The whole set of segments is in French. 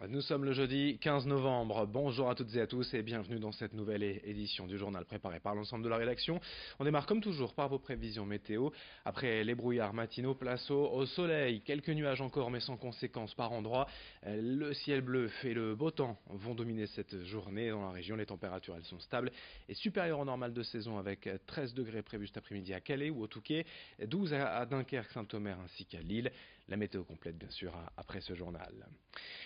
Nous sommes le jeudi 15 novembre. Bonjour à toutes et à tous et bienvenue dans cette nouvelle édition du journal préparé par l'ensemble de la rédaction. On démarre comme toujours par vos prévisions météo. Après les brouillards matinaux, place au soleil. Quelques nuages encore mais sans conséquences par endroits. Le ciel bleu et le beau temps vont dominer cette journée dans la région. Les températures elles sont stables et supérieures au normal de saison avec 13 degrés prévus cet après-midi à Calais ou au Touquet, 12 à Dunkerque, Saint-Omer ainsi qu'à Lille. La météo complète bien sûr après ce journal.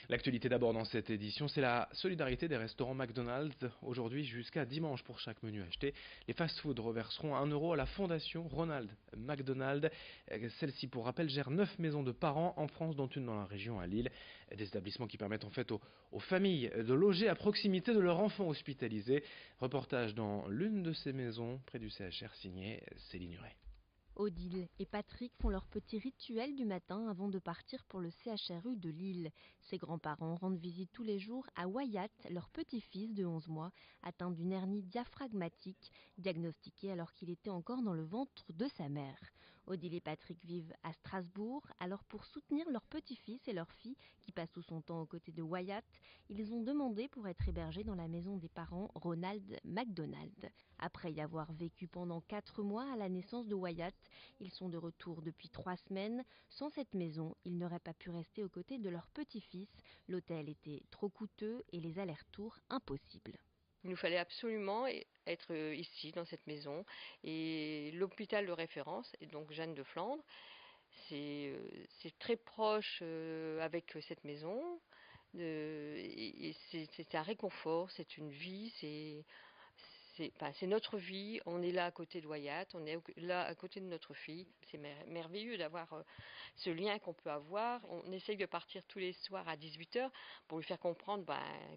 L'actualité d'abord dans cette édition, c'est la solidarité des restaurants McDonald's. Aujourd'hui jusqu'à dimanche pour chaque menu acheté, les fast-food reverseront 1 euro à la fondation Ronald McDonald. Celle-ci, pour rappel, gère 9 maisons de parents en France, dont une dans la région à Lille. Des établissements qui permettent en fait aux familles de loger à proximité de leur enfant hospitalisé. Reportage dans l'une de ces maisons près du CHR signé Céline Huret. Odile et Patrick font leur petit rituel du matin avant de partir pour le CHRU de Lille. Ses grands-parents rendent visite tous les jours à Wyatt, leur petit-fils de 11 mois, atteint d'une hernie diaphragmatique, diagnostiquée alors qu'il était encore dans le ventre de sa mère. Odile et Patrick vivent à Strasbourg, alors pour soutenir leur petit-fils et leur fille, qui passent tout son temps aux côtés de Wyatt, ils ont demandé pour être hébergés dans la maison des parents Ronald McDonald. Après y avoir vécu pendant 4 mois à la naissance de Wyatt, ils sont de retour depuis 3 semaines. Sans cette maison, ils n'auraient pas pu rester aux côtés de leur petit-fils. L'hôtel était trop coûteux et les allers-retours impossibles. Il nous fallait absolument être ici, dans cette maison. Et l'hôpital de référence, et donc Jeanne de Flandre, c'est très proche avec cette maison. Et c'est un réconfort, c'est une vie, c'est notre vie, on est là à côté de Wyatt, on est là à côté de notre fille. C'est merveilleux d'avoir ce lien qu'on peut avoir. On essaye de partir tous les soirs à 18h pour lui faire comprendre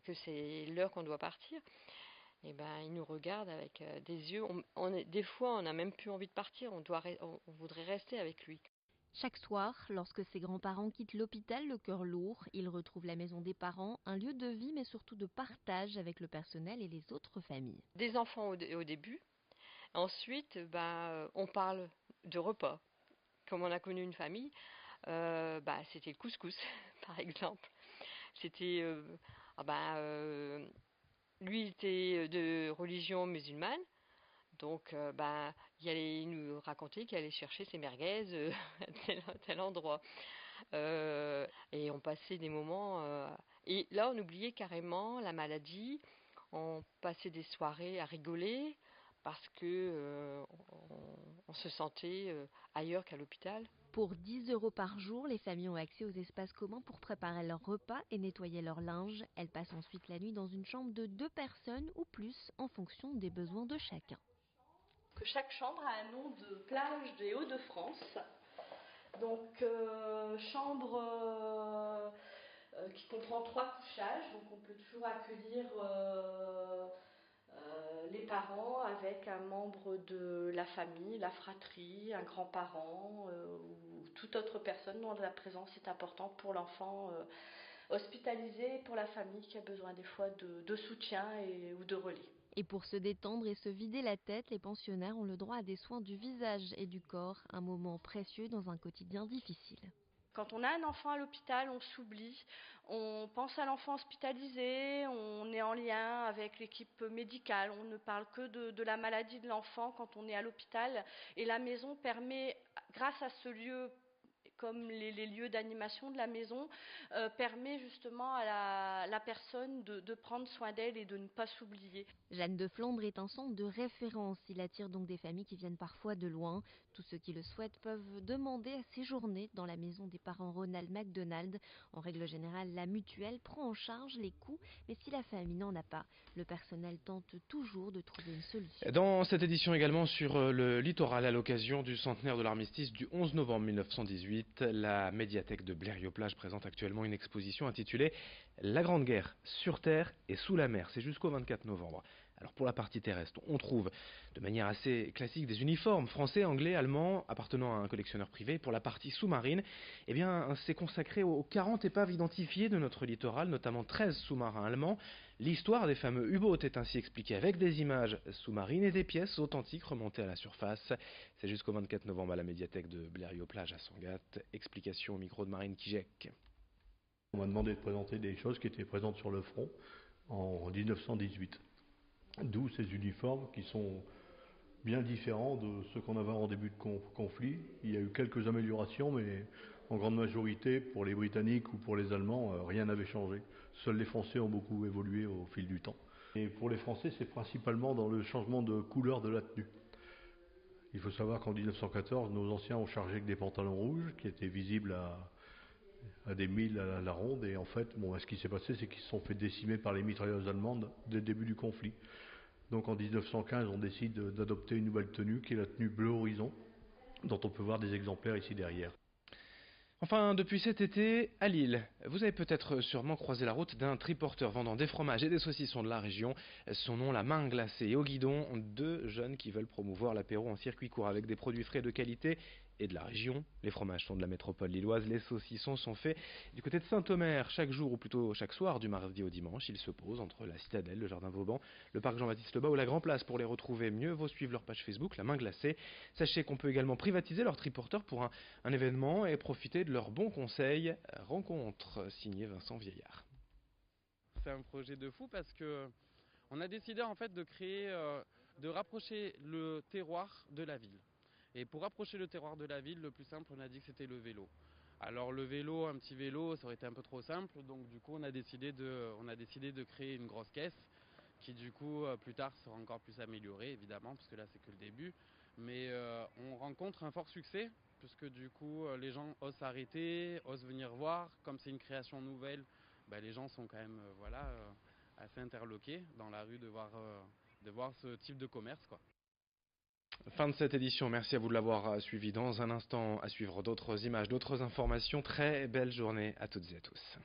que c'est l'heure qu'on doit partir. Et il nous regarde avec des yeux. Des fois, on n'a même plus envie de partir, on voudrait rester avec lui. Chaque soir, lorsque ses grands-parents quittent l'hôpital le cœur lourd, ils retrouvent la maison des parents, un lieu de vie mais surtout de partage avec le personnel et les autres familles. Des enfants au début. Ensuite, on parle de repas. Comme on a connu une famille, c'était le couscous, par exemple. C'était, lui était de religion musulmane, donc il nous racontait qu'il allait chercher ses merguez à tel endroit. Et on passait des moments. Et là, on oubliait carrément la maladie. On passait des soirées à rigoler parce que on se sentait ailleurs qu'à l'hôpital. Pour 10 euros par jour, les familles ont accès aux espaces communs pour préparer leur repas et nettoyer leur linge. Elles passent ensuite la nuit dans une chambre de 2 personnes ou plus en fonction des besoins de chacun. Chaque chambre a un nom de plage des Hauts-de-France. Donc chambre qui comprend 3 couchages, donc on peut toujours accueillir les parents avec un membre de la famille, la fratrie, un grand-parent ou toute autre personne dont la présence est importante pour l'enfant hospitalisé et pour la famille qui a besoin des fois de soutien ou de relais. Et pour se détendre et se vider la tête, les pensionnaires ont le droit à des soins du visage et du corps, un moment précieux dans un quotidien difficile. Quand on a un enfant à l'hôpital, on s'oublie, on pense à l'enfant hospitalisé, on est en lien avec l'équipe médicale, on ne parle que de la maladie de l'enfant quand on est à l'hôpital. Et la maison permet, grâce à ce lieu, comme les lieux d'animation de la maison, permet justement à la personne de prendre soin d'elle et de ne pas s'oublier. Jeanne de Flandre est un centre de référence. Il attire donc des familles qui viennent parfois de loin. Tous ceux qui le souhaitent peuvent demander à séjourner dans la maison des parents Ronald McDonald. En règle générale, la mutuelle prend en charge les coûts, mais si la famille n'en a pas, le personnel tente toujours de trouver une solution. Dans cette édition également sur le littoral, à l'occasion du centenaire de l'armistice du 11 novembre 1918, la médiathèque de Blériot-Plage présente actuellement une exposition intitulée La Grande Guerre, sur terre et sous la mer. C'est jusqu'au 24 novembre. Alors pour la partie terrestre, on trouve de manière assez classique des uniformes français, anglais, allemands appartenant à un collectionneur privé. Pour la partie sous-marine, c'est consacré aux 40 épaves identifiées de notre littoral, notamment 13 sous-marins allemands. L'histoire des fameux U-boats est ainsi expliquée avec des images sous-marines et des pièces authentiques remontées à la surface. C'est jusqu'au 24 novembre à la médiathèque de Blériot-Plage à Sangatte. Explication au micro de Marine Kijek. On m'a demandé de présenter des choses qui étaient présentes sur le front en 1918. D'où ces uniformes qui sont bien différents de ceux qu'on avait en début de conflit. Il y a eu quelques améliorations, mais en grande majorité, pour les Britanniques ou pour les Allemands, rien n'avait changé. Seuls les Français ont beaucoup évolué au fil du temps. Et pour les Français, c'est principalement dans le changement de couleur de la tenue. Il faut savoir qu'en 1914, nos anciens ont chargé avec des pantalons rouges qui étaient visibles à des milles à la ronde. Et en fait, ce qui s'est passé, c'est qu'ils se sont fait décimer par les mitrailleuses allemandes dès le début du conflit. Donc en 1915, on décide d'adopter une nouvelle tenue qui est la tenue bleu horizon, dont on peut voir des exemplaires ici derrière. Enfin, depuis cet été, à Lille, vous avez peut-être sûrement croisé la route d'un triporteur vendant des fromages et des saucissons de la région. Son nom, la main glacée, et au guidon, deux jeunes qui veulent promouvoir l'apéro en circuit court avec des produits frais de qualité et de la région. Les fromages sont de la métropole lilloise, les saucissons sont faits du côté de Saint-Omer. Chaque jour, ou plutôt chaque soir, du mardi au dimanche, ils se posent entre la Citadelle, le Jardin Vauban, le parc Jean-Baptiste Lebas ou la Grand Place. Pour les retrouver mieux, vaut suivre leur page Facebook, la main glacée. Sachez qu'on peut également privatiser leur triporteur pour un événement et profiter de leurs bons conseils. Rencontre signée Vincent Vieillard. C'est un projet de fou parce que on a décidé en fait de créer, de rapprocher le terroir de la ville. Et pour rapprocher le terroir de la ville, le plus simple, on a dit que c'était le vélo. Alors le vélo, un petit vélo, ça aurait été un peu trop simple, donc du coup on a décidé de créer une grosse caisse qui du coup plus tard sera encore plus améliorée évidemment, parce que là c'est que le début. Mais on rencontre un fort succès, puisque du coup les gens osent s'arrêter, osent venir voir. Comme c'est une création nouvelle, les gens sont quand même assez interloqués dans la rue de voir ce type de commerce, quoi. Fin de cette édition, merci à vous de l'avoir suivi. Dans un instant, à suivre d'autres images, d'autres informations. Très belle journée à toutes et à tous.